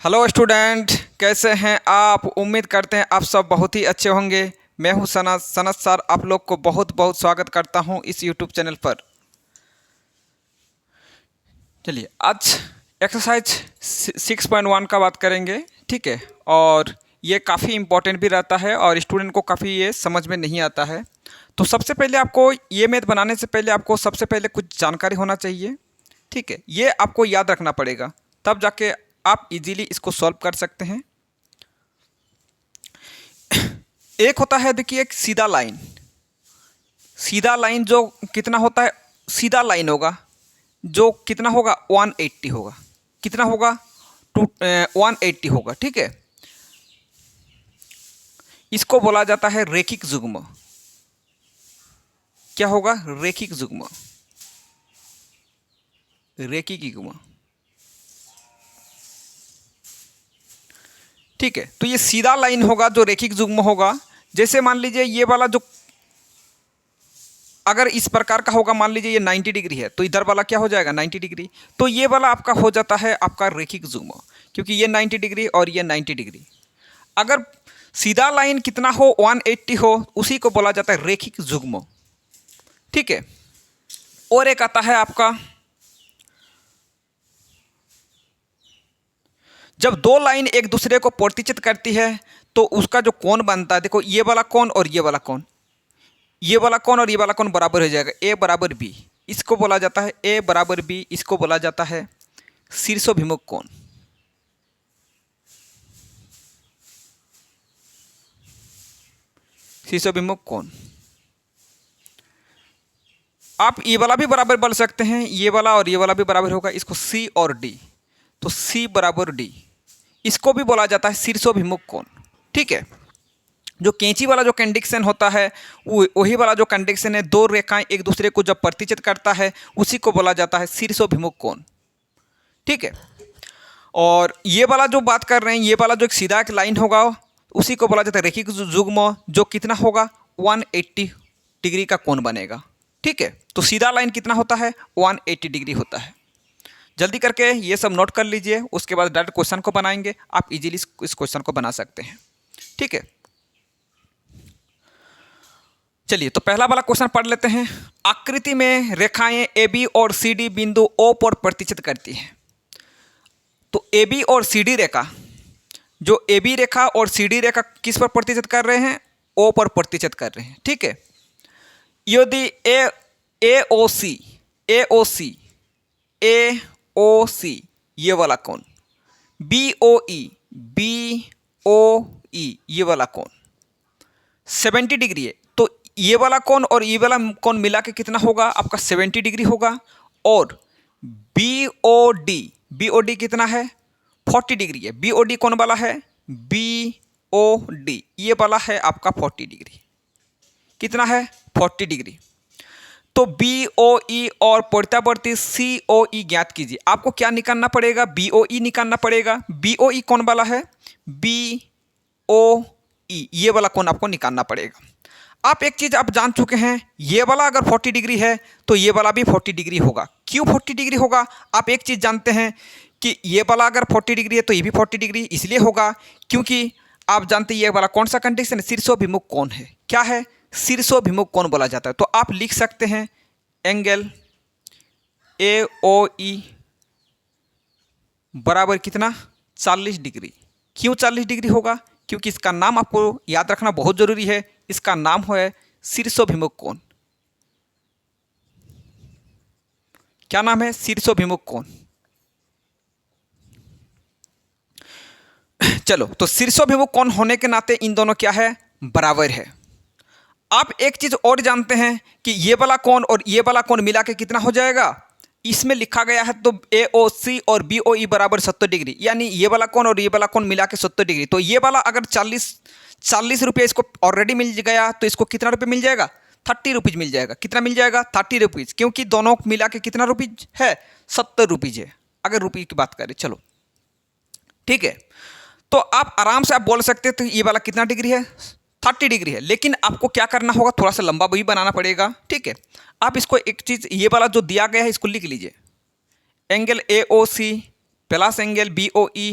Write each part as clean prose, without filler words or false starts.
Hello student, कैसे हैं आप। उम्मीद करते हैं आप सब बहुत ही अच्छे होंगे। मैं हूं सनत सर, आप लोग को बहुत बहुत स्वागत करता हूं इस यूट्यूब चैनल पर। चलिए आज एक्सरसाइज 6.1 का बात करेंगे, ठीक है। और ये काफ़ी इम्पोर्टेंट भी रहता है और स्टूडेंट को काफ़ी ये समझ में नहीं आता है। तो सबसे पहले आपको ये मैथ बनाने से पहले आपको सबसे पहले कुछ जानकारी होना चाहिए, ठीक है। ये आपको याद रखना पड़ेगा, तब जाके आप इजीली इसको सॉल्व कर सकते हैं। एक होता है, देखिए, एक सीधा लाइन। सीधा लाइन जो कितना होता है, सीधा लाइन होगा जो कितना होगा 180 होगा। कितना होगा 180 होगा, ठीक है। इसको बोला जाता है रेखिक युग्म। क्या होगा? रेखिक युग्म, रेखिक युग्म, ठीक है। तो ये सीधा लाइन होगा जो रेखिक युग्म होगा। जैसे मान लीजिए ये वाला जो अगर इस प्रकार का होगा, मान लीजिए ये 90 डिग्री है, तो इधर वाला क्या हो जाएगा 90 डिग्री। तो ये वाला आपका हो जाता है आपका रेखिक युग्म, क्योंकि ये 90 डिग्री और ये 90 डिग्री। अगर सीधा लाइन कितना हो 180 हो, उसी को बोला जाता है रेखिक युग्म, ठीक है। और एक आता है आपका, जब दो लाइन एक दूसरे को प्रतिचित करती है तो उसका जो कोण बनता है, देखो ये वाला कोण और ये वाला कोण, ये वाला कोण और ये वाला कोण बराबर हो जाएगा, ए बराबर बी। इसको बोला जाता है ए बराबर बी, इसको बोला जाता है शीर्षोभिमुख कोण। शीर्षोभिमुख कोण। आप ये वाला भी बराबर बोल सकते हैं, ये वाला और ये वाला भी बराबर होगा, इसको सी और डी, तो सी बराबर डी। इसको भी बोला जाता है शीर्षोभिमुख कोण, ठीक है। जो कैंची वाला जो कंडीशन होता है, वही वाला जो कंडीशन है, दो रेखाएं एक दूसरे को जब प्रतिचित करता है उसी को बोला जाता है शीर्षोभिमुख कोण, ठीक है। और ये वाला जो बात कर रहे हैं, ये वाला जो एक सीधा एक लाइन होगा उसी को बोला जाता है रेखिक युग्म, जो कितना होगा 180 डिग्री का कोण बनेगा, ठीक है। तो सीधा लाइन कितना होता है 180 डिग्री होता है। जल्दी करके ये सब नोट कर लीजिए, उसके बाद डायरेक्ट क्वेश्चन को बनाएंगे। आप इजीली इस क्वेश्चन को बना सकते हैं, ठीक है। चलिए तो पहला वाला क्वेश्चन पढ़ लेते हैं। आकृति में रेखाएं ए बी और सी डी बिंदु ओ पर प्रतिचित करती हैं। तो ए बी और सी डी रेखा, जो ए बी रेखा और सी डी रेखा किस पर प्रतिचित कर रहे हैं? ओ पर प्रतिचित कर रहे हैं, ठीक है। यदि ए ओ सी ए ओ सी ए ओ सी ये वाला कोण, बी ओ ई ये वाला कोण 70 डिग्री है, तो ये वाला कोण और ये वाला कोण मिला के कितना होगा आपका 70 डिग्री होगा। और बी ओ डी कितना है 40 डिग्री है। बी ओ डी कौन वाला है? बी ओ डी ये वाला है आपका 40 डिग्री। कितना है 40 डिग्री। तो बी ओ ई और प्रत्यावर्ती सी ओ ई ज्ञात कीजिए। आपको क्या निकालना पड़ेगा? बी ओ ई निकालना पड़ेगा। बी ओ ई कौन वाला है? बी ओ ई ये वाला कोण आपको निकालना पड़ेगा। आप एक चीज आप जान चुके हैं, ये वाला अगर 40 डिग्री है तो ये वाला भी 40 डिग्री होगा। क्यों 40 डिग्री होगा? आप एक चीज जानते हैं कि ये वाला अगर 40 डिग्री है तो ये भी 40 डिग्री इसलिए होगा क्योंकि आप जानते हैं ये वाला कौन सा कंडीशन है? शीर्षोभिमुख कोण है। क्या है? शीर्षोभिमुख कोण बोला जाता है। तो आप लिख सकते हैं एंगल ए ओ ई बराबर कितना 40 डिग्री। क्यों 40 डिग्री होगा? क्योंकि इसका नाम आपको याद रखना बहुत जरूरी है। इसका नाम है शीर्षोभिमुख कोण। क्या नाम है? शीर्षोभिमुख कोण। चलो तो शीर्षोभिमुख कोण होने के नाते इन दोनों क्या है? बराबर है। आप एक चीज और जानते हैं कि ये वाला कोण और ये वाला कोण मिला के कितना हो जाएगा? इसमें लिखा गया है तो ए ओ सी और बी ओ ई बराबर 70 डिग्री, यानी ये वाला कोण और ये वाला कोण मिला के 70 डिग्री। तो ये वाला अगर 40 रुपये इसको ऑलरेडी मिल गया तो इसको कितना रुपये मिल जाएगा? 30 रुपीज़ मिल जाएगा। कितना मिल जाएगा? 30 रुपीज़, क्योंकि दोनों मिला के कितना रुपीज़ है? 70 रुपीज़ है अगर रुपये की बात करें। चलो ठीक है, तो आप आराम से आप बोल सकते हैं तो ये वाला कितना डिग्री है? 30 डिग्री है। लेकिन आपको क्या करना होगा? थोड़ा सा लंबा भी बनाना पड़ेगा, ठीक है। आप इसको एक चीज़, ये वाला जो दिया गया है इसको लिख लीजिए, angle A O C plus angle B O E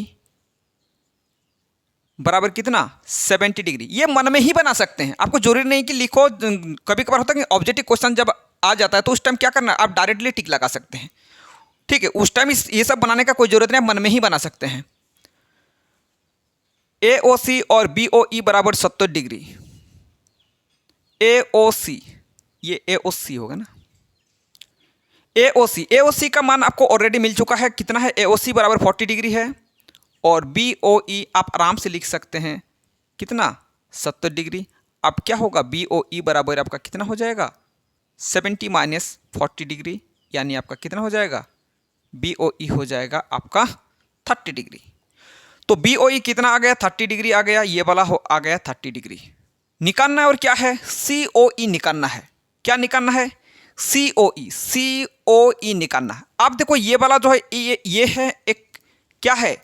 बराबर कितना 70 डिग्री। ये मन में ही बना सकते हैं, आपको जरूरी नहीं कि लिखो। कभी कभार होता है कि ऑब्जेक्टिव क्वेश्चन जब आ जाता है तो उस टाइम क्या करना है, आप डायरेक्टली टिक लगा सकते हैं। ठीक है, उस टाइम ये सब बनाने का कोई जरूरत नहीं, मन में ही बना सकते हैं। AOC और BOE बराबर 70 डिग्री। AOC, ये AOC होगा ना, AOC का मान आपको ऑलरेडी मिल चुका है, कितना है, AOC बराबर 40 डिग्री है। और BOE आप आराम से लिख सकते हैं कितना, 70 डिग्री। अब क्या होगा, BOE बराबर आपका कितना हो जाएगा, 70 माइनस 40 डिग्री, यानी आपका कितना हो जाएगा, BOE हो जाएगा आपका 30 डिग्री। तो BOE कितना आ गया, 30 डिग्री आ गया, ये वाला आ गया 30 डिग्री। निकालना है और क्या है, COE निकालना है। क्या निकालना है, COE निकालना है। आप देखो ये वाला जो है ये है एक क्या है,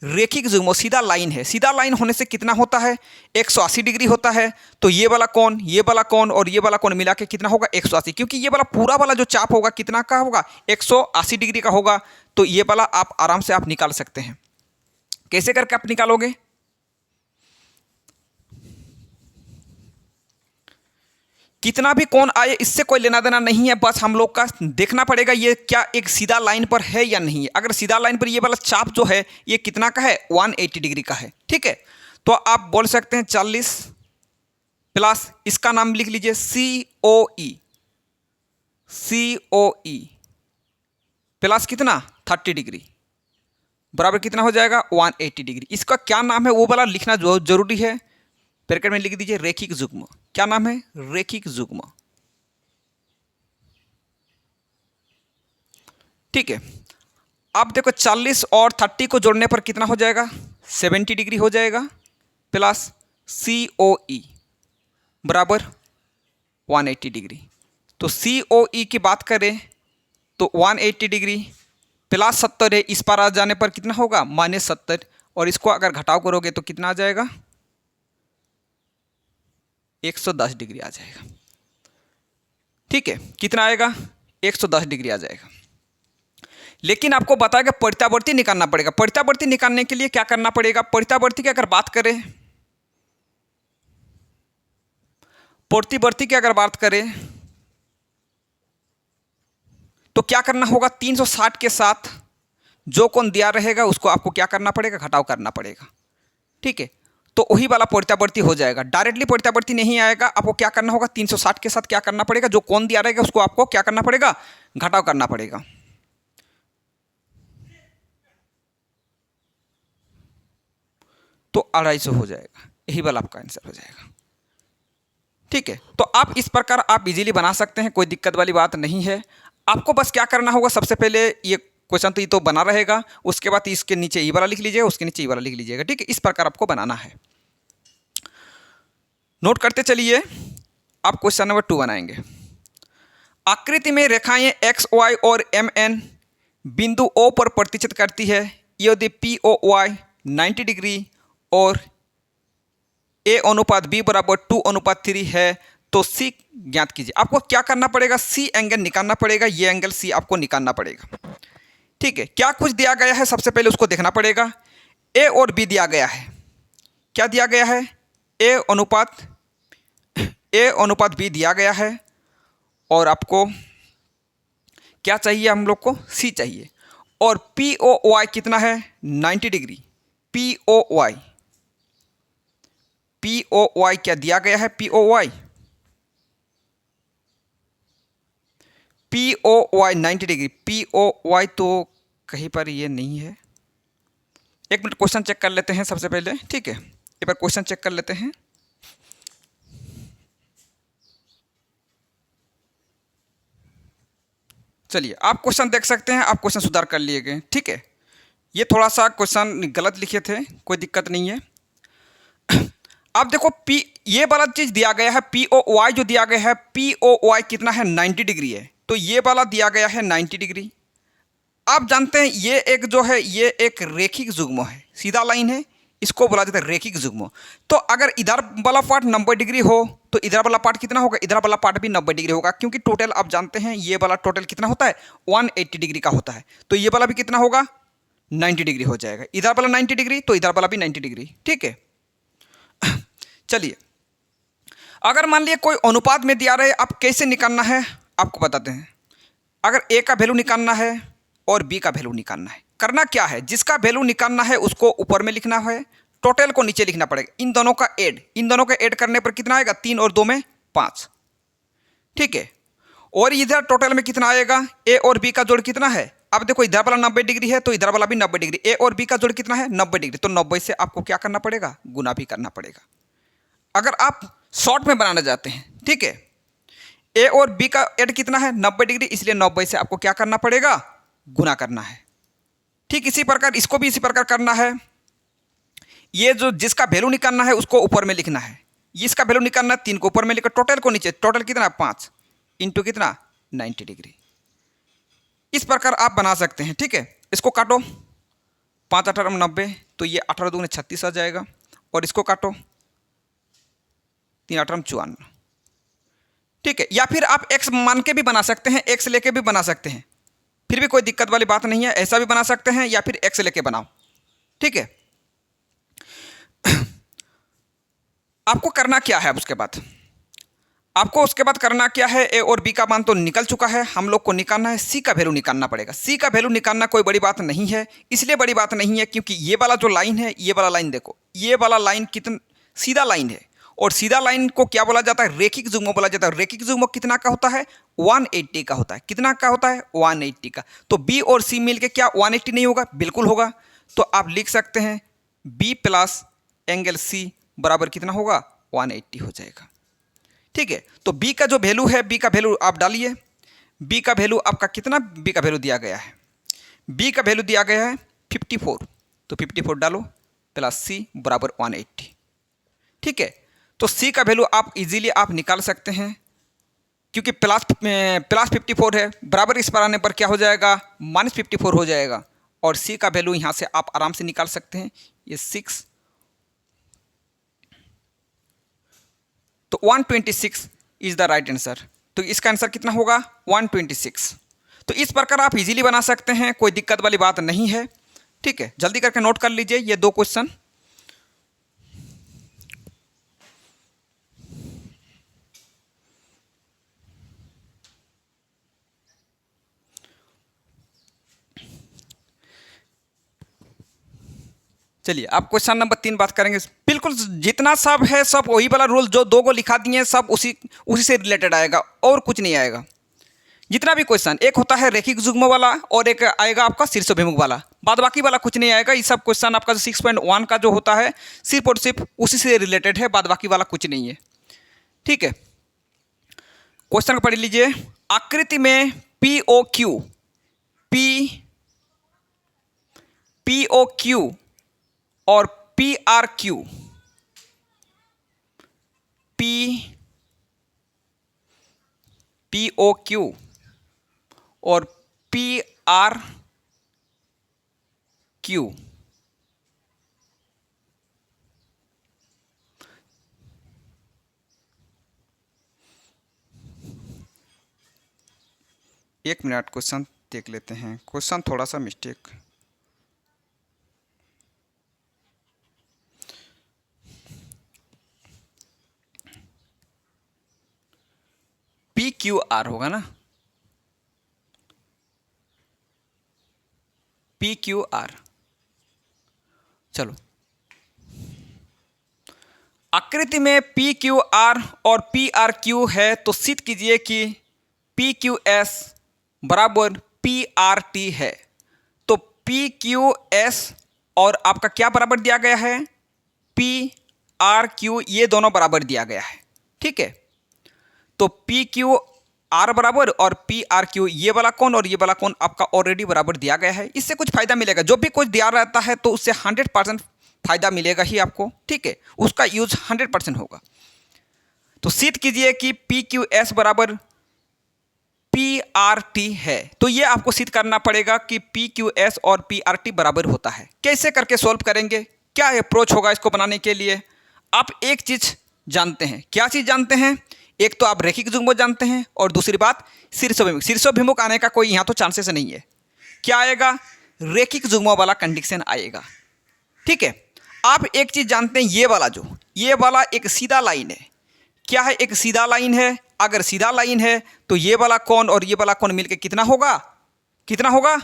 रेखिक युग्म, सीधा लाइन है। सीधा लाइन होने से कितना होता है, 180 डिग्री होता है। तो ये वाला कोण, ये वाला कोण और ये वाला कोण मिला के कितना होगा, 180, क्योंकि ये वाला पूरा वाला जो चाप होगा कितना का होगा, 180 डिग्री का होगा। तो ये वाला आप आराम से आप निकाल सकते हैं। कैसे करके आप निकालोगे, कितना भी कोण आए इससे कोई लेना देना नहीं है, बस हम लोग का देखना पड़ेगा ये क्या एक सीधा लाइन पर है या नहीं है। अगर सीधा लाइन पर ये वाला चाप जो है ये कितना का है, 180 डिग्री का है। ठीक है, तो आप बोल सकते हैं 40 प्लस इसका नाम लिख लीजिए COE प्लस कितना 30 डिग्री बराबर कितना हो जाएगा, 180 डिग्री। इसका क्या नाम है वो वाला लिखना जरूरी है, ब्रैकेट में लिख दीजिए रेखिक युग्म। क्या नाम है, रेखिक युग्म। ठीक है, अब देखो 40 और 30 को जोड़ने पर कितना हो जाएगा, 70 डिग्री हो जाएगा, प्लस COE बराबर 180 डिग्री। तो COE की बात करें तो 180 डिग्री प्लस 70 है, इस पर आ जाने पर कितना होगा, -70, और इसको अगर घटाव करोगे तो कितना आ जाएगा, 110 डिग्री आ जाएगा। ठीक है, कितना आएगा, 110 डिग्री आ जाएगा। लेकिन आपको बताया कि प्रत्यावर्ती निकालना पड़ेगा। प्रत्यावर्ती निकालने के लिए क्या करना पड़ेगा, प्रत्यावर्ती की अगर बात करें, तो क्या करना होगा, 360 के साथ जो कोण दिया रहेगा उसको आपको क्या करना पड़ेगा, घटाव करना पड़ेगा। ठीक है, तो वही वाला प्रत्यावर्ती हो जाएगा। डायरेक्टली प्रत्यावर्ती नहीं आएगा, आपको क्या करना होगा, 360 के साथ क्या करना पड़ेगा, जो कोण दिया रहेगा उसको आपको क्या करना पड़ेगा, घटाव करना पड़ेगा। तो 250 हो जाएगा, यही वाला आपका आंसर हो जाएगा। ठीक है, तो आप इस प्रकार आप इजीली बना सकते हैं, कोई दिक्कत वाली बात नहीं है। आपको बस क्या करना होगा, सबसे पहले ये क्वेश्चन तो ये तो बना रहेगा, उसके बाद इसके नीचे ये वाला लिख लीजिएगा, उसके नीचे ये वाला लिख लीजिएगा। ठीक है, इस प्रकार आपको बनाना है। नोट करते चलिए, आप क्वेश्चन नंबर 2 बनाएंगे। आकृति में रेखाएं एक्स वाई और MN बिंदु O पर प्रतिच्छेद करती है यदि POY 90 डिग्री और A/B बराबर 2/3 है तो C ज्ञात कीजिए। आपको क्या करना पड़ेगा, C एंगल निकालना पड़ेगा, ये एंगल C आपको निकालना पड़ेगा। ठीक है, क्या कुछ दिया गया है, सबसे पहले उसको देखना पड़ेगा। A और B दिया गया है, क्या दिया गया है, A/B दिया गया है, और आपको क्या चाहिए, हम लोग को C चाहिए। और POY कितना है, 90 डिग्री। POY क्या दिया गया है, POY 90 डिग्री। POY तो कहीं पर ये नहीं है, एक मिनट क्वेश्चन चेक कर लेते हैं सबसे पहले। ठीक है, एक बार क्वेश्चन चेक कर लेते हैं। चलिए, आप क्वेश्चन देख सकते हैं, आप क्वेश्चन सुधार कर लिए गए। ठीक है, ये थोड़ा सा क्वेश्चन गलत लिखे थे, कोई दिक्कत नहीं है। आप देखो ये वाला चीज दिया गया है, POY जो दिया गया है, POY कितना है, 90 डिग्री है। तो ये वाला दिया गया है 90 डिग्री। आप जानते हैं ये एक जो है ये एक रेखिक युग्म है, सीधा लाइन है, इसको बोला जाता है रेखिक युग्म। तो अगर इधर वाला पार्ट 90 डिग्री हो तो इधर वाला पार्ट कितना होगा, इधर वाला पार्ट भी 90 डिग्री होगा, क्योंकि टोटल आप जानते हैं ये वाला टोटल कितना होता है, 180 डिग्री का होता है। तो ये वाला भी कितना होगा, 90 डिग्री हो जाएगा। इधर वाला 90 डिग्री तो इधर वाला भी 90 डिग्री। ठीक है, चलिए, अगर मान लिया कोई अनुपात में दिया रहे, आप कैसे निकालना है आपको बताते हैं। अगर ए का वैल्यू निकालना है और बी का वैल्यू निकालना है, करना क्या है, जिसका वैल्यू निकालना है उसको ऊपर में लिखना है, टोटल को नीचे लिखना पड़ेगा। इन दोनों का ऐड करने पर कितना आएगा, 3 और 2 में 5, ठीक है। और इधर टोटल में कितना आएगा, ए और बी का जोड़ कितना है, अब देखो इधर वाला 90 डिग्री है तो इधर वाला भी 90 डिग्री, ए और बी का जोड़ कितना है 90 डिग्री, तो 90 से आपको क्या करना पड़ेगा, गुना भी करना पड़ेगा। अगर आप शॉर्ट में बनाना चाहते हैं, ठीक है, ए और बी का ऐड कितना है 90 डिग्री, इसलिए 90 से आपको क्या करना पड़ेगा, गुना करना है। ठीक इसी प्रकार इसको भी इसी प्रकार करना है। ये जो जिसका वैल्यू निकालना है उसको ऊपर में लिखना है, इसका वैल्यू निकालना है 3 को ऊपर में लिखकर टोटल को नीचे, टोटल कितना 5 इंटू कितना 90 डिग्री। इस प्रकार आप बना सकते हैं, ठीक है। इसको काटो, 5 8 90, तो ये 18 दूनी 36 आ जाएगा। और इसको काटो, 3 8 54, ठीक है। या फिर आप x मान के भी बना सकते हैं, x लेके भी बना सकते हैं, फिर भी कोई दिक्कत वाली बात नहीं है, ऐसा भी बना सकते हैं या फिर x लेके बनाओ, ठीक है। आपको करना क्या है, उसके बाद आपको उसके बाद करना क्या है, ए और बी का मान तो निकल चुका है, हम लोग को निकालना है सी का वैल्यू निकालना पड़ेगा। सी का वैल्यू निकालना कोई बड़ी बात नहीं है, इसलिए बड़ी बात नहीं है क्योंकि ये वाला जो लाइन है, ये वाला लाइन देखो, ये वाला लाइन कितना सीधा लाइन है, और सीधा लाइन को क्या बोला जाता है, रेखिक युग्म बोला जाता है। रेखिक युग्म कितना का होता है, 180 का होता है। कितना का होता है, 180 का। तो बी और सी मिलके क्या 180 नहीं होगा, बिल्कुल होगा। तो आप लिख सकते हैं बी प्लस एंगल सी बराबर कितना होगा, 180 हो जाएगा, ठीक है। तो बी का जो वैल्यू है, बी का वैल्यू आप डालिए, बी का वैल्यू आपका कितना, बी का वैल्यू दिया गया है, बी का वैल्यू दिया गया है 54, तो 54 डालो प्लस सी बराबर 180, ठीक है। तो सी का वैल्यू आप इजीली आप निकाल सकते हैं, क्योंकि प्लस 54 है, बराबर इस पर आने पर क्या हो जाएगा, -54 हो जाएगा। और सी का वैल्यू यहाँ से आप आराम से निकाल सकते हैं, ये 6, तो 126 इज द राइट आंसर। तो इसका आंसर कितना होगा, 126। तो इस प्रकार आप इजीली बना सकते हैं, कोई दिक्कत वाली बात नहीं है, ठीक है। जल्दी करके नोट कर लीजिए ये 2 क्वेश्चन। चलिए अब क्वेश्चन नंबर 3 बात करेंगे। बिल्कुल जितना सब है सब वही वाला रूल जो 2 को लिखा दिए हैं, सब उसी से रिलेटेड आएगा और कुछ नहीं आएगा। जितना भी क्वेश्चन, एक होता है रेखिक युग्म वाला और एक आएगा आपका शीर्षाभिमुख वाला, बाद बाकी वाला कुछ नहीं आएगा। ये सब क्वेश्चन आपका 6.1 का जो होता है सिर्फ और सिर्फ उसी से रिलेटेड है, बाद बाकी वाला कुछ नहीं है, ठीक है। क्वेश्चन को पढ़ लीजिए। आकृति में POQ और PRQ POQ और PRQ एक मिनट क्वेश्चन देख लेते हैं। क्वेश्चन थोड़ा सा मिस्टेक, PQR होगा ना, PQR। चलो, आकृति में PQR और PRQ है तो सिद्ध कीजिए कि PQS बराबर PRT है। तो PQS और आपका क्या बराबर दिया गया है, PRQ, ये दोनों बराबर दिया गया है, ठीक है। तो PQR बराबर और PRQ, ये वाला कोण और ये वाला कोण आपका ऑलरेडी बराबर दिया गया है। इससे कुछ फायदा मिलेगा, जो भी कुछ दिया रहता है तो उससे 100% फायदा मिलेगा ही आपको, ठीक है। उसका यूज 100% होगा। तो सिद्ध कीजिए कि PQS बराबर PRT है। तो ये आपको सिद्ध करना पड़ेगा कि PQS और PRT बराबर होता है। कैसे करके सॉल्व करेंगे, क्या अप्रोच होगा इसको बनाने के लिए। आप एक चीज जानते हैं, क्या चीज जानते हैं, एक तो आप रेखिक युग्म जानते हैं और दूसरी बात शीर्षाभिमुख। शीर्षाभिमुख आने का कोई यहाँ तो चांसेस नहीं है। क्या आएगा, रेखिक युग्म वाला कंडीशन आएगा, ठीक है। आप एक चीज जानते हैं, ये वाला एक सीधा लाइन है। क्या है? एक सीधा लाइन है। अगर सीधा लाइन है तो ये वाला कोण और ये वाला कोण मिलके कितना होगा? कितना होगा?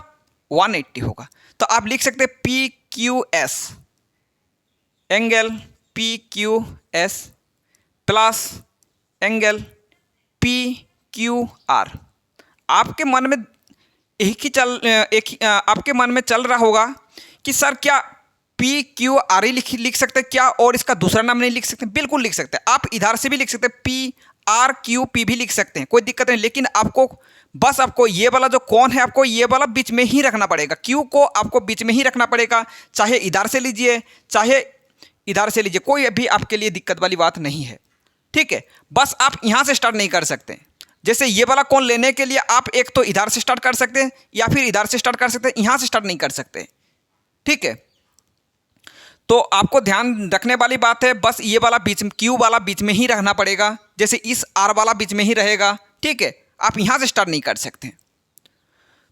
180 होगा। तो आप लिख सकते हैं P Q S, angle P Q S plus angle P Q R. आपके मन में आपके मन में चल रहा होगा कि सर क्या पी क्यू आर ही लिख सकते हैं क्या, और इसका दूसरा नाम नहीं लिख सकते? बिल्कुल लिख सकते हैं। आप इधर से भी लिख सकते हैं, पी आर क्यू पी भी लिख सकते हैं, कोई दिक्कत नहीं। लेकिन आपको ये वाला जो कोण है, आपको ये वाला बीच में ही रखना पड़ेगा। क्यू को आपको बीच में ही रखना पड़ेगा, चाहे इधर से लीजिए चाहे इधर से लीजिए, कोई अभी आपके लिए दिक्कत वाली बात नहीं है। ठीक है, बस आप यहाँ से स्टार्ट नहीं कर सकते। जैसे ये वाला कोण लेने के लिए आप एक तो इधर से स्टार्ट कर सकते हैं या फिर इधर से स्टार्ट कर सकते हैं, यहाँ से स्टार्ट नहीं कर सकते। ठीक है, तो आपको ध्यान रखने वाली बात है, बस ये वाला क्यू वाला बीच में ही रहना पड़ेगा, जैसे इस आर वाला बीच में ही रहेगा। ठीक है, आप यहाँ से स्टार्ट नहीं कर सकते।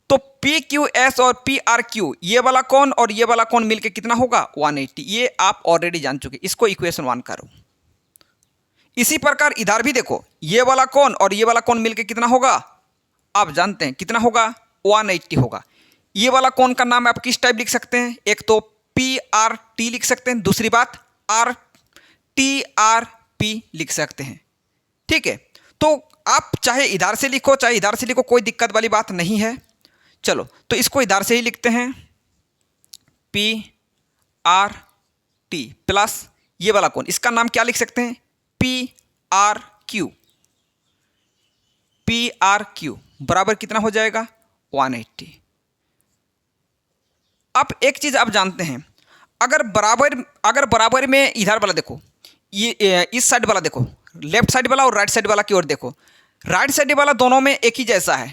तो पी क्यू एस और पी आर क्यू, ये वाला कोण और ये वाला कोण मिलके कितना होगा? 180। ये आप ऑलरेडी जान चुके, इसको इक्वेशन 1 करो। इसी प्रकार इधर भी देखो, ये वाला कोण और ये वाला कोण मिलके कितना होगा? आप जानते हैं कितना होगा? 180 होगा। ये वाला कोण का नाम आप किस टाइप लिख सकते हैं? एक तो पी आर टी लिख सकते हैं, दूसरी बात आर टी आर पी लिख सकते हैं। ठीक है, तो आप चाहे इधर से लिखो चाहे इधर से लिखो, कोई दिक्कत वाली बात नहीं है। चलो तो इसको इधर से ही लिखते हैं, पी आर टी प्लस ये वाला कोण, इसका नाम क्या लिख सकते हैं? P R Q. P R Q बराबर कितना हो जाएगा? 180। अब एक चीज आप जानते हैं, अगर बराबर में इधर वाला देखो, ये इस साइड वाला देखो, लेफ्ट साइड वाला और राइट साइड वाला की ओर देखो, राइट साइड वाला दोनों में एक ही जैसा है।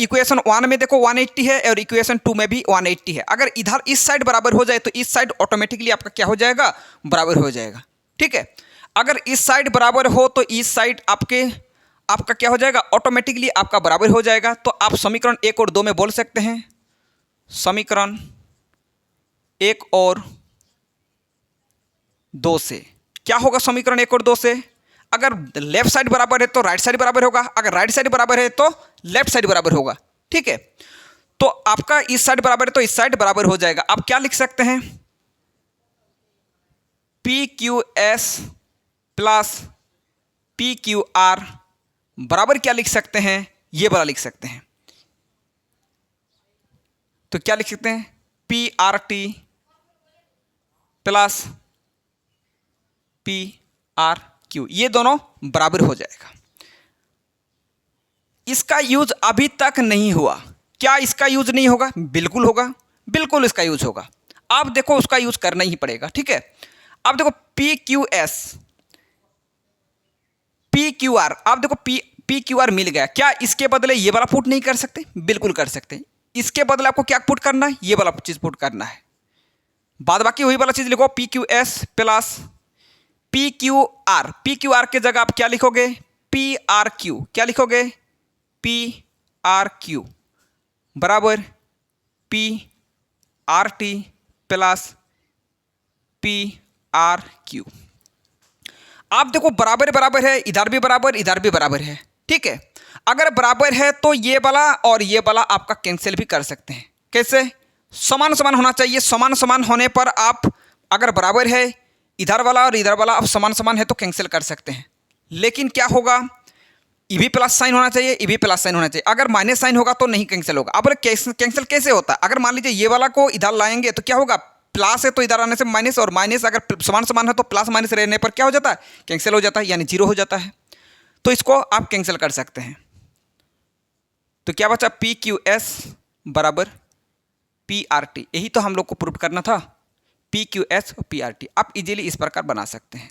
इक्वेशन 1 में देखो 180 है और इक्वेशन 2 में भी 180 है। अगर इधर इस साइड बराबर हो जाए तो इस साइड ऑटोमेटिकली आपका क्या हो जाएगा? बराबर हो जाएगा। ठीक है, अगर इस साइड बराबर हो तो इस साइड आपका क्या हो जाएगा? ऑटोमेटिकली आपका बराबर हो जाएगा। तो आप समीकरण 1 और 2 में बोल सकते हैं, समीकरण 1 और 2 से क्या होगा? समीकरण 1 और 2 से अगर लेफ्ट साइड बराबर है तो राइट साइड बराबर होगा, अगर राइट साइड बराबर है तो लेफ्ट साइड बराबर होगा। ठीक है, तो आपका इस साइड बराबर है तो इस साइड बराबर हो जाएगा। आप क्या लिख सकते हैं? P Q S plus P Q R बराबर क्या लिख सकते हैं? ये वाला लिख सकते हैं। तो क्या लिख सकते हैं? P R T plus P R Q, ये दोनों बराबर हो जाएगा। इसका यूज अभी तक नहीं हुआ। क्या इसका यूज नहीं होगा? बिल्कुल होगा, बिल्कुल इसका यूज होगा। आप देखो उसका यूज करना ही पड़ेगा। ठीक है, आप देखो P Q S P Q R, आप देखो पी क्यू आर मिल गया। क्या इसके बदले ये वाला पुट नहीं कर सकते? बिल्कुल कर सकते हैं। इसके बदले आपको क्या पुट करना है? ये वाला चीज पुट करना है। बाद बाकी वही वाला चीज लिखो, P Q S plus P Q R. P Q R के जगह आप क्या लिखोगे? P R Q. क्या लिखोगे? पी आर क्यू बराबर P R T plus P R Q. आप देखो बराबर बराबर है, इधर भी बराबर इधर भी बराबर है। ठीक है, अगर बराबर है तो ये वाला और ये वाला आपका कैंसिल भी कर सकते हैं। कैसे? समान समान होना चाहिए। समान समान होने पर आप अगर बराबर है इधर वाला और इधर वाला, आप समान समान है तो कैंसिल कर सकते हैं। लेकिन क्या होगा? ई भी प्लस साइन होना चाहिए, ई भी प्लस साइन होना चाहिए। अगर माइनस साइन होगा तो नहीं कैंसिल होगा। अब कैंसिल कैसे होता है? अगर मान लीजिए ये वाला को इधर लाएंगे तो क्या होगा? प्लस है तो इधर आने से माइनस, और माइनस अगर समान समान है तो प्लस माइनस रहने पर क्या हो जाता है? कैंसिल हो जाता है, यानी जीरो हो जाता है। तो इसको आप कैंसिल कर सकते हैं। तो क्या बचा? पी क्यू एस बराबर पी आर टी। यही तो हम लोग को प्रूव करना था, पी क्यू एस और पी आर टी। आप इजीली इस प्रकार बना सकते हैं।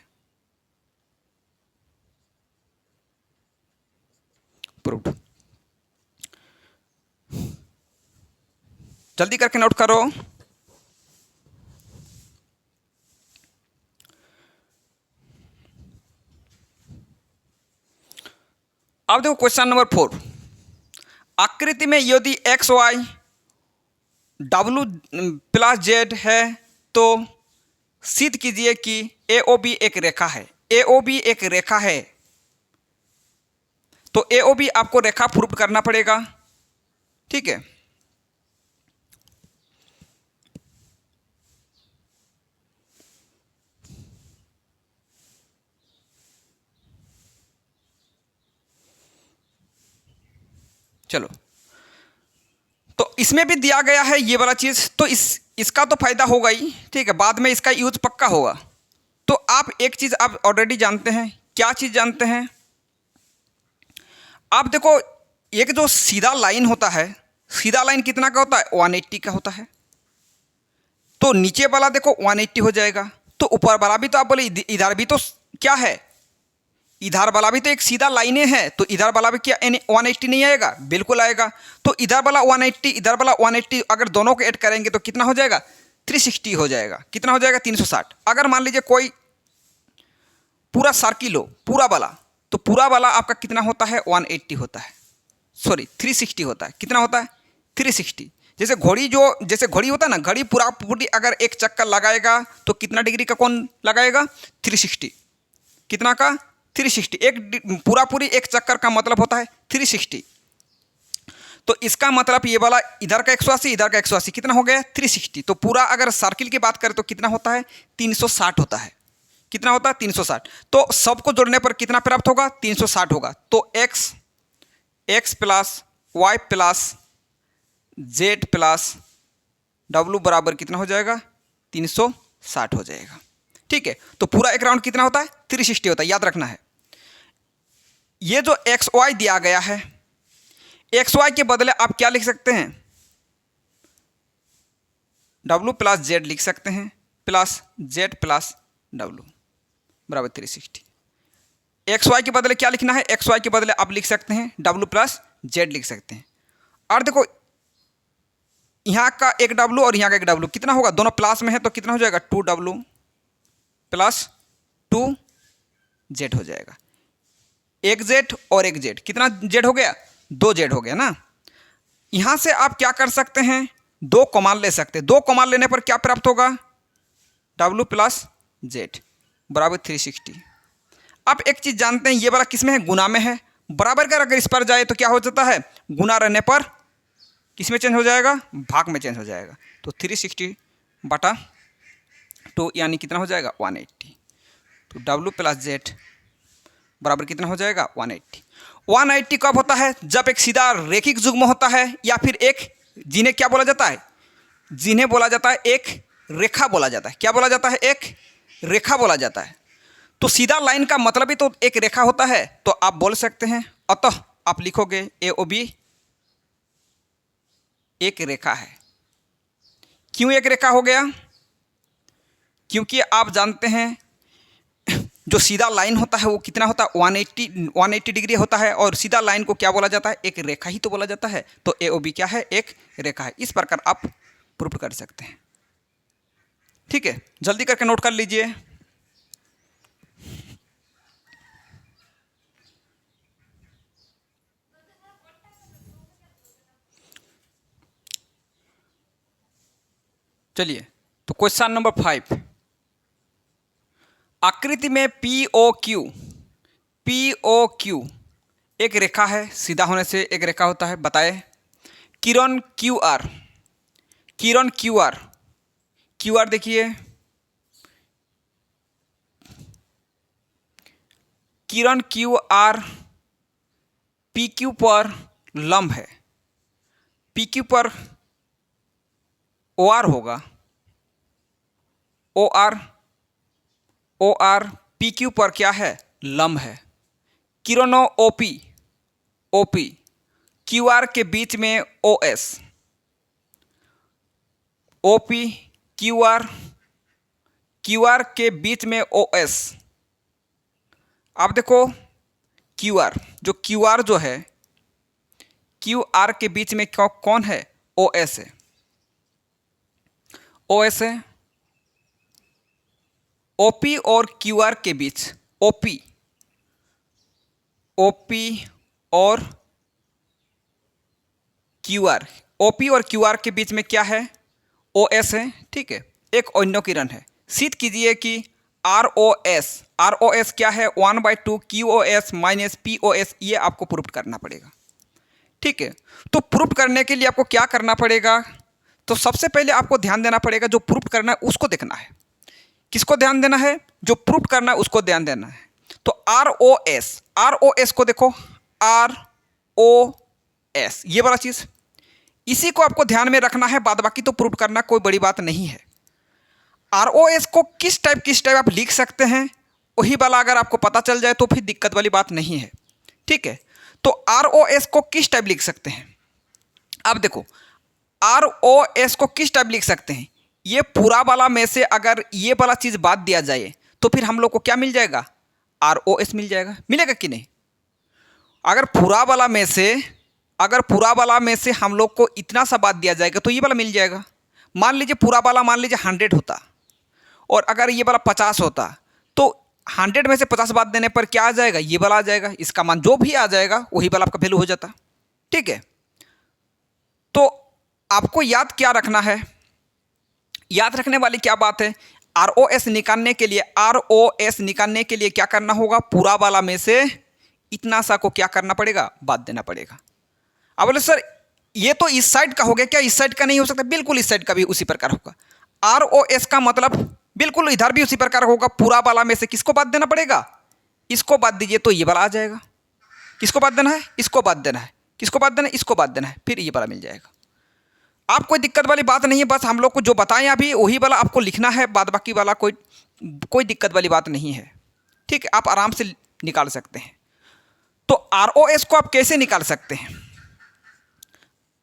प्रूव्ड। जल्दी करके नोट करो। अब देखो क्वेश्चन नंबर 4। आकृति में यदि एक्स वाई डब्ल्यू प्लस जेड है तो सिद्ध कीजिए कि ए ओ बी एक रेखा है, ए ओ बी एक रेखा है, तो ए ओ बी आपको रेखा प्रूव करना पड़ेगा। ठीक है, चलो, तो इसमें भी दिया गया है ये वाला चीज़, तो इसका तो फायदा होगा ही। ठीक है, बाद में इसका यूज पक्का होगा। तो आप एक चीज़ आप ऑलरेडी जानते हैं, क्या चीज़ जानते हैं आप? देखो, एक जो सीधा लाइन होता है, सीधा लाइन कितना का होता है? 180 का होता है। तो नीचे वाला देखो 180 हो जाएगा, तो ऊपर वाला भी तो आप बोले इधर भी तो क्या है, इधर वाला भी तो एक सीधा लाइनें है, तो इधर वाला भी क्या 180 नहीं आएगा? बिल्कुल आएगा। तो इधर वाला 180, इधर वाला 180, अगर दोनों को ऐड करेंगे तो कितना हो जाएगा? 360 हो जाएगा। कितना हो जाएगा? 360। अगर मान लीजिए कोई पूरा सर्किल हो, पूरा वाला, तो पूरा वाला आपका कितना होता है? 180 होता है, सॉरी 360 होता है। कितना होता है? 360। जैसे घड़ी, जैसे घड़ी होता है ना, घड़ी पूरा पूरी अगर एक चक्कर लगाएगा तो कितना डिग्री का कोण लगाएगा? 360। कितना का? 360। एक पूरा पूरी एक चक्कर का मतलब होता है 360। तो इसका मतलब ये वाला इधर का 180, इधर का 180, कितना हो गया? 360। तो पूरा अगर सर्किल की बात करें तो कितना होता है? 360 होता है। कितना होता है? 360। तो सबको जोड़ने पर कितना प्राप्त होगा? 360 होगा। तो x plus y plus z plus डब्लू बराबर कितना हो जाएगा? 360 हो जाएगा। ठीक है, तो पूरा एक राउंड कितना होता है? 360 होता है, याद रखना है। ये जो एक्स वाई दिया गया है, एक्स वाई के बदले आप क्या लिख सकते हैं? डब्लू प्लस जेड लिख सकते हैं, प्लस जेड प्लस डब्लू बराबर 360। एक्स वाई के बदले क्या लिखना है? एक्स वाई के बदले आप लिख सकते हैं डब्लू प्लस जेड लिख सकते हैं। और देखो, यहाँ का एक डब्लू और यहाँ का एक डब्लू कितना होगा? दोनों प्लस में है तो कितना हो जाएगा? 2w प्लस 2z हो जाएगा। एक जेड और एक जेड, कितना जेड हो गया? 2 जेड हो गया ना। यहाँ से आप क्या कर सकते हैं? 2 कॉमन ले सकते हैं। 2 कॉमन लेने पर क्या प्राप्त होगा? w प्लस जेड बराबर 360। आप एक चीज़ जानते हैं, ये वाला किस में है? गुना में है। बराबर का अगर इस पर जाए तो क्या हो जाता है? गुना रहने पर किस में चेंज हो जाएगा? भाग में चेंज हो जाएगा। तो 360 बटा 2 यानी कितना हो जाएगा? 180। तो w प्लस जेड बराबर कितना हो जाएगा? 180। 180 कब होता है? जब एक सीधा रेखिक युग्म होता है, या फिर एक, जिन्हें क्या बोला जाता है? जिन्हें बोला जाता है एक रेखा बोला जाता है। क्या बोला जाता है? एक रेखा बोला जाता है। तो सीधा लाइन का मतलब ही तो एक रेखा होता है। तो आप बोल सकते हैं, अतः आप लिखोगे ए ओ बी एक रेखा है। क्यों एक रेखा हो गया? क्योंकि आप जानते हैं जो सीधा लाइन होता है वो कितना होता है? 180 डिग्री होता है। और सीधा लाइन को क्या बोला जाता है? एक रेखा ही तो बोला जाता है। तो ए ओ बी क्या है? एक रेखा है। इस प्रकार आप प्रूफ कर सकते हैं। ठीक है, जल्दी करके नोट कर लीजिए। चलिए, तो क्वेश्चन नंबर 5, आकृति में पी ओ क्यू एक रेखा है। सीधा होने से एक रेखा होता है। बताए किरण क्यू आर देखिए, किरण क्यू आर पी क्यू पर लंब है। पी क्यू पर ओ आर होगा, ओ आर पी क्यू पर क्या है? लंब है। किरणों ओपी क्यू आर के बीच में O S, OP Q R के बीच में ओ एस। आप देखो, क्यू आर जो है, क्यू आर के बीच में कौन है? ओ एस है। ओ एस है। ओपी और क्यू आर के बीच, ओपी और क्यू आर, ओपी और क्यू आर के बीच में क्या है? ओ एस है। ठीक है, एक अन्य किरण है। सिद्ध कीजिए कि आर ओ एस क्या है, 1/2 QoS माइनस PoS, ये आपको प्रूफ करना पड़ेगा। ठीक है, तो प्रूफ करने के लिए आपको क्या करना पड़ेगा, तो सबसे पहले आपको ध्यान देना पड़ेगा, जो प्रूफ करना है उसको देखना है। किसको ध्यान देना है, जो प्रूफ करना है उसको ध्यान देना है। तो आर ओ एस को देखो, ROS ये वाला चीज़, इसी को आपको ध्यान में रखना है, बाद बाकी तो प्रूफ करना कोई बड़ी बात नहीं है। ROS को किस टाइप आप लिख सकते हैं, वही वाला अगर आपको पता चल जाए तो फिर दिक्कत वाली बात नहीं है। ठीक है, तो ROS को किस टाइप लिख सकते हैं, अब देखो ROS को किस टाइप लिख सकते हैं, ये पूरा वाला में से अगर ये वाला चीज़ बात दिया जाए तो फिर हम लोग को क्या मिल जाएगा, ROS मिल जाएगा, मिलेगा कि नहीं। अगर पूरा वाला में से हम लोग को इतना सा बात दिया जाएगा तो ये वाला मिल जाएगा। मान लीजिए पूरा वाला मान लीजिए 100 होता और अगर ये वाला 50 होता, तो 100 में से 50 बात देने पर क्या आ जाएगा, ये वाला आ जाएगा, इसका मान जो भी आ जाएगा वही वाला आपका वैल्यू हो जाता। ठीक है, तो आपको याद क्या रखना है, याद रखने वाली क्या बात है, ROS निकालने के लिए क्या करना होगा, पूरा वाला में से इतना सा को क्या करना पड़ेगा, बात देना पड़ेगा। अब बोले सर ये तो इस साइड का हो गया, क्या इस साइड का नहीं हो सकता, बिल्कुल इस साइड का भी उसी प्रकार होगा। ROS का मतलब बिल्कुल इधर भी उसी प्रकार होगा, पूरा वाला में से किसको बात देना पड़ेगा, इसको बात दीजिए तो ये वाला आ जाएगा। किसको बात देना है, इसको बात देना है, किसको बात देना है, इसको बात देना है, फिर ये वाला मिल जाएगा। आप कोई दिक्कत वाली बात नहीं है, बस हम लोग को जो बताएं अभी वही वाला आपको लिखना है, बाद बाकी वाला कोई दिक्कत वाली बात नहीं है। ठीक है, आप आराम से निकाल सकते हैं। तो ROS को आप कैसे निकाल सकते हैं,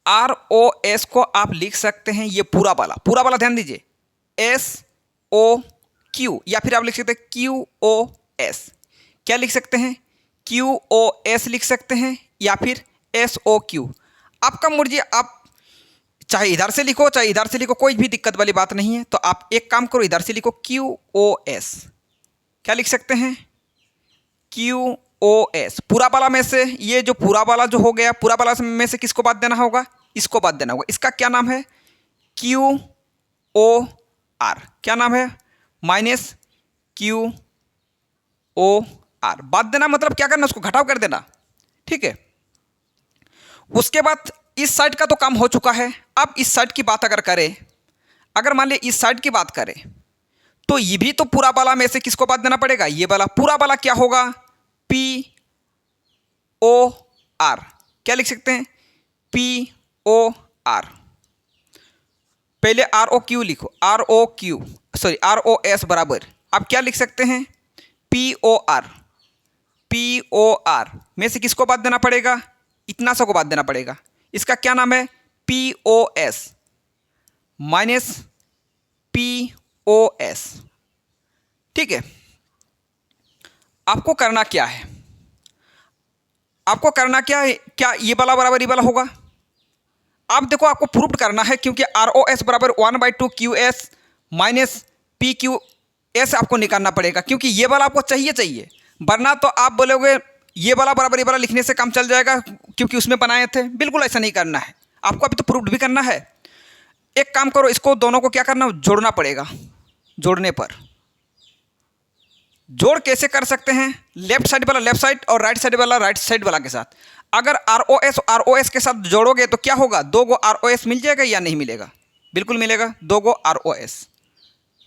ROS को आप लिख सकते हैं ये पूरा वाला ध्यान दीजिए, SOQ, या फिर आप लिख सकते हैं QoS। क्या लिख सकते हैं, QoS लिख सकते हैं या फिर SOQ, आपका मर्जी, आप चाहे इधर से लिखो चाहे इधर से लिखो, कोई भी दिक्कत वाली बात नहीं है। तो आप एक काम करो, इधर से लिखो QoS, क्या लिख सकते हैं, QoS। पूरा वाला में से ये जो पूरा वाला जो हो गया, पूरा वाला में से किसको बात देना होगा, इसको बात देना होगा। इसका क्या नाम है, QoR, क्या नाम है, माइनस QoR। बात देना मतलब क्या करना, उसको घटाव कर देना। ठीक है, उसके बाद इस साइड का तो काम हो चुका है। अब इस साइड की बात अगर करें, अगर मान लिया इस साइड की बात करें, तो ये भी तो पूरा वाला में से किसको बात देना पड़ेगा, ये वाला। पूरा वाला क्या होगा, POR, क्या लिख सकते हैं, POR। पहले ROQ लिखो, ROS बराबर, आप क्या लिख सकते हैं, POR में से किसको बात देना पड़ेगा, इतना सा को बात देना पड़ेगा। इसका क्या नाम है, POS माइनस POS। ठीक है, आपको करना क्या है, क्या ये वाला बराबर ये वाला होगा। आप देखो, आपको प्रूफ करना है, क्योंकि ROS बराबर 1/2 QS माइनस PQS आपको निकालना पड़ेगा, क्योंकि ये वाला आपको चाहिए, वरना तो आप बोलोगे ये वाला बराबर ये वाला लिखने से काम चल जाएगा, क्योंकि उसमें बनाए थे। बिल्कुल ऐसा नहीं करना है, आपको अभी तो प्रूफ भी करना है। एक काम करो, इसको दोनों को क्या करना, जोड़ना पड़ेगा। जोड़ने पर जोड़ कैसे कर सकते हैं, लेफ्ट साइड वाला लेफ्ट साइड और राइट साइड वाला राइट साइड वाला के साथ। अगर ROS के साथ जोड़ोगे तो क्या होगा, 2 गो ROS मिल जाएगा या नहीं मिलेगा, बिल्कुल मिलेगा। 2 गो ROS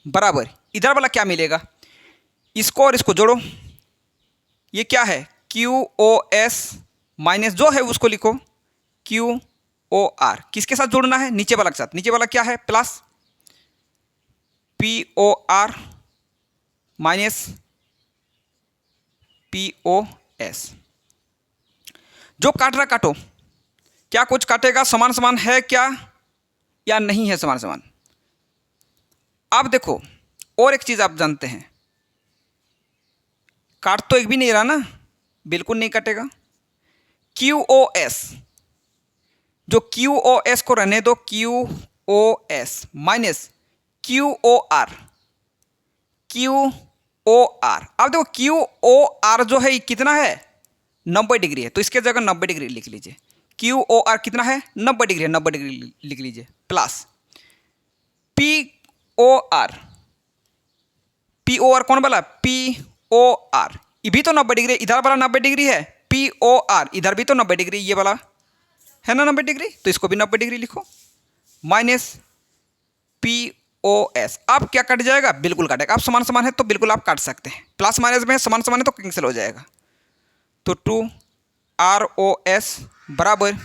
बराबर इधर वाला क्या मिलेगा, इसको और इसको जोड़ो, ये क्या है, QoS माइनस जो है उसको लिखो QoR। किसके साथ जोड़ना है, नीचे वाला के साथ। नीचे वाला क्या है, प्लस POR माइनस POS। जो काट रहा काटो, क्या कुछ काटेगा, समान समान है क्या या नहीं है, समान समान। अब देखो और एक चीज़ आप जानते हैं, काट तो एक भी नहीं रहा ना, बिल्कुल नहीं कटेगा। QoS, जो QoS को रहने दो, QoS माइनस QoR। अब देखो QoR जो है कितना है, 90 डिग्री है, तो इसके जगह 90 डिग्री लिख लीजिए। QoR कितना है, 90 डिग्री है, 90 डिग्री लिख लीजिए, plus POR P O R कौन वाला, पी ओ आर, ये भी तो 90 डिग्री, इधर वाला 90 डिग्री है, पी ओ आर इधर भी तो 90 डिग्री, ये वाला है ना 90 डिग्री, तो इसको भी 90 डिग्री लिखो, माइनस पी ओ एस। अब क्या कट जाएगा, बिल्कुल कटेगा। अब समान समान है तो बिल्कुल आप काट सकते हैं, प्लस माइनस में समान समान है तो कैंसिल हो जाएगा। तो 2 आर ओ एस बराबर,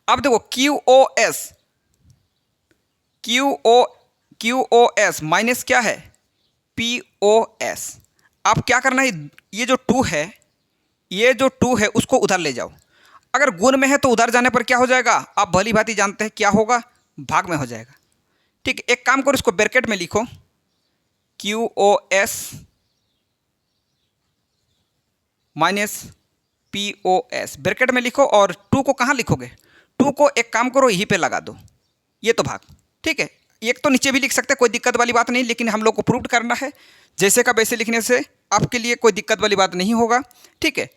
अब देखो क्यू ओ एस माइनस क्या है, पी ओ एस। अब क्या करना है, ये जो 2 है, ये जो 2 है उसको उधर ले जाओ। अगर गुण में है तो उधर जाने पर क्या हो जाएगा, आप भली भांति जानते हैं क्या होगा, भाग में हो जाएगा। ठीक है, एक काम करो, इसको ब्रैकेट में लिखो, Q O S minus P O S bracket में लिखो, और 2 को कहाँ लिखोगे, 2 को एक काम करो यहीं पे लगा दो, ये तो भाग। ठीक है, एक तो नीचे भी लिख सकते हैं, कोई दिक्कत वाली बात नहीं, लेकिन हम लोग को प्रूव करना है, जैसे का वैसे लिखने से आपके लिए कोई दिक्कत वाली बात नहीं होगा। ठीक है,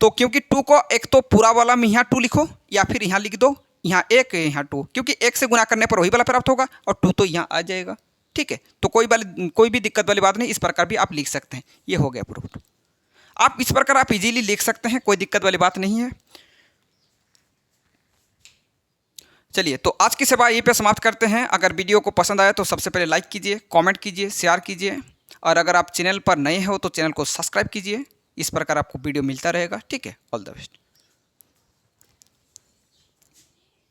तो क्योंकि 2 को एक तो पूरा वाला में यहाँ 2 लिखो, या फिर यहाँ लिख दो, यहाँ 1 यहाँ 2, क्योंकि 1 से गुना करने पर वही वाला प्राप्त होगा, और 2 तो यहाँ आ जाएगा। ठीक है, तो कोई भी दिक्कत वाली बात नहीं, इस प्रकार भी आप लिख सकते हैं, ये हो गया प्रूफ। आप इस प्रकार आप इजीली लिख सकते हैं, कोई दिक्कत वाली बात नहीं है। चलिए, तो आज की सेवा यहीं पे समाप्त करते हैं। अगर वीडियो को पसंद आया तो सबसे पहले लाइक कीजिए, कमेंट कीजिए, शेयर कीजिए, और अगर आप चैनल पर नए हो तो चैनल को सब्सक्राइब कीजिए। इस प्रकार आपको वीडियो मिलता रहेगा। ठीक है, ऑल द बेस्ट।